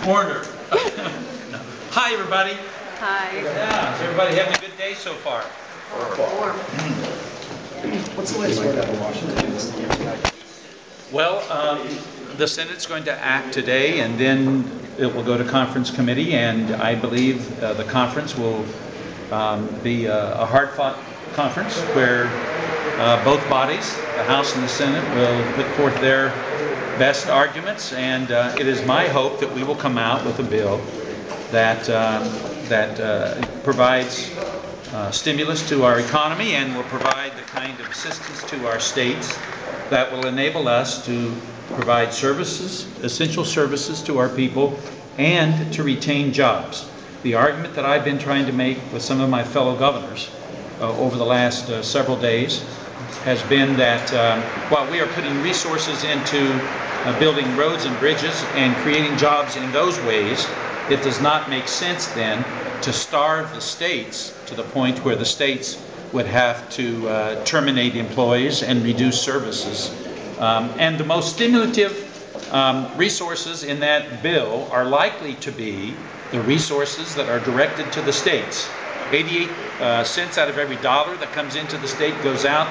Corner. No. Hi, everybody. Hi. Yeah, is everybody having a good day so far? Warm. What's the latest word out of Washington? Well, the Senate's going to act today, and then it will go to conference committee, and I believe the conference will be a hard-fought conference where both bodies, the House and the Senate, will put forth their best arguments, and it is my hope that we will come out with a bill that provides stimulus to our economy and will provide the kind of assistance to our states that will enable us to provide services, essential services to our people, and to retain jobs. The argument that I've been trying to make with some of my fellow governors over the last several days has been that while we are putting resources into building roads and bridges and creating jobs in those ways, it does not make sense then to starve the states to the point where the states would have to terminate employees and reduce services. And the most stimulative resources in that bill are likely to be the resources that are directed to the states. 88 cents out of every dollar that comes into the state goes out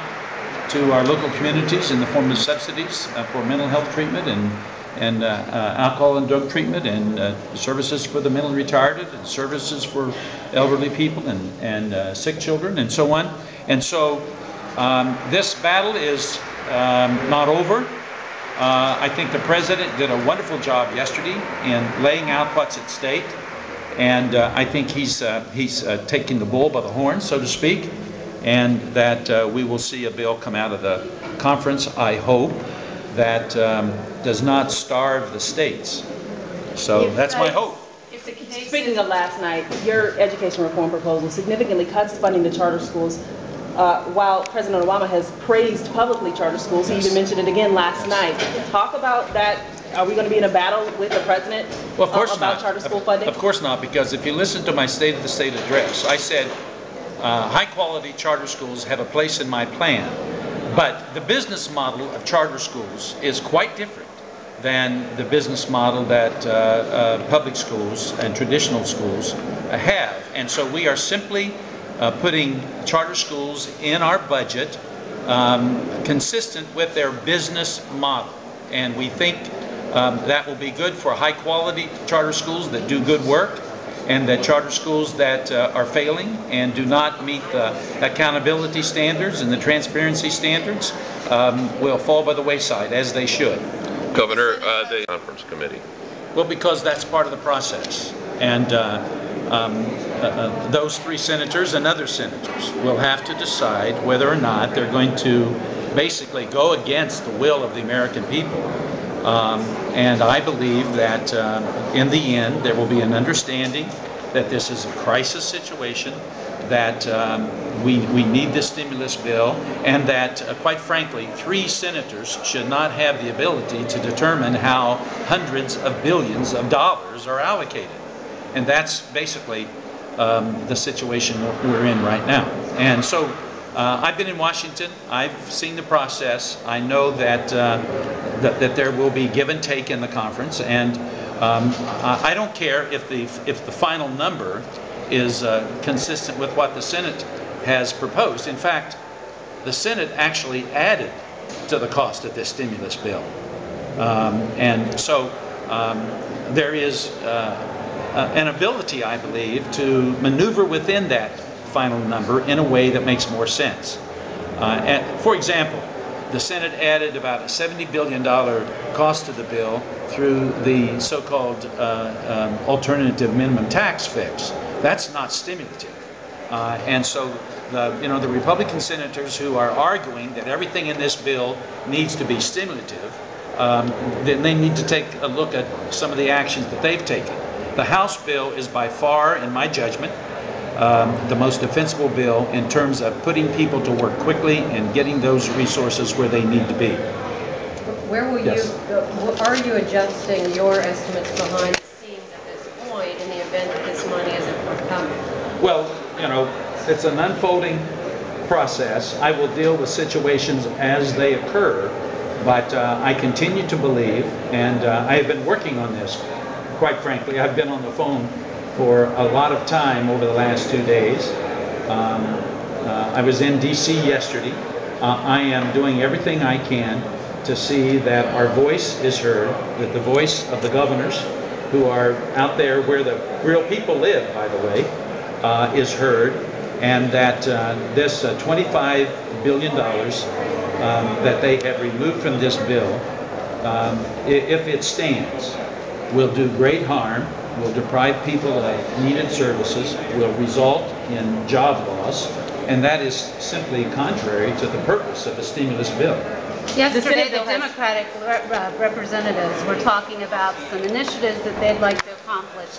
to our local communities in the form of subsidies for mental health treatment and alcohol and drug treatment, and services for the mentally retarded, and services for elderly people and sick children, and so on. And so this battle is not over. I think the President did a wonderful job yesterday in laying out what's at stake, and I think he's taking the bull by the horns, so to speak, and that we will see a bill come out of the conference, I hope, that does not starve the states. So that's my hope. Speaking of last night, your education reform proposal significantly cuts funding to charter schools. While President Obama has praised publicly charter schools, he even mentioned it again last night. Talk about that. Are we going to be in a battle with the president about charter school funding? Of course not, because if you listen to my State of the State address, I said high-quality charter schools have a place in my plan. But the business model of charter schools is quite different than the business model that public schools and traditional schools have. And so we are simply putting charter schools in our budget consistent with their business model. And we think that will be good for high-quality charter schools that do good work, and that charter schools that are failing and do not meet the accountability standards and the transparency standards will fall by the wayside, as they should. Governor, the conference committee. Well, because that's part of the process. And those three senators and other senators will have to decide whether or not they're going to basically go against the will of the American people. And I believe that in the end there will be an understanding that this is a crisis situation, that we need this stimulus bill, and that quite frankly three senators should not have the ability to determine how hundreds of billions of dollars are allocated. And that's basically the situation we're in right now. And so I've been in Washington. I've seen the process. I know that that there will be give and take in the conference, and I don't care if the final number is consistent with what the Senate has proposed. In fact, the Senate actually added to the cost of this stimulus bill, and so there is an ability, I believe, to maneuver within that final number in a way that makes more sense. For example, the Senate added about a $70 billion cost to the bill through the so-called alternative minimum tax fix. That's not stimulative. And so the Republican senators who are arguing that everything in this bill needs to be stimulative, then they need to take a look at some of the actions that they've taken. The House bill is by far, in my judgment, the most defensible bill in terms of putting people to work quickly and getting those resources where they need to be. Where will are you adjusting your estimates behind the scenes at this point in the event that this money isn't forthcoming? Well, it's an unfolding process. I will deal with situations as they occur, but I continue to believe, and I have been working on this quite frankly. I've been on the phone for a lot of time over the last 2 days. I was in D.C. yesterday. I am doing everything I can to see that our voice is heard, that the voice of the governors who are out there where the real people live, by the way, is heard, and that this $25 billion that they have removed from this bill, if it stands, will do great harm, will deprive people of needed services, will result in job loss, and that is simply contrary to the purpose of a stimulus bill. Yesterday, bill the has- Democratic representatives were talking about some initiatives that they'd like to accomplish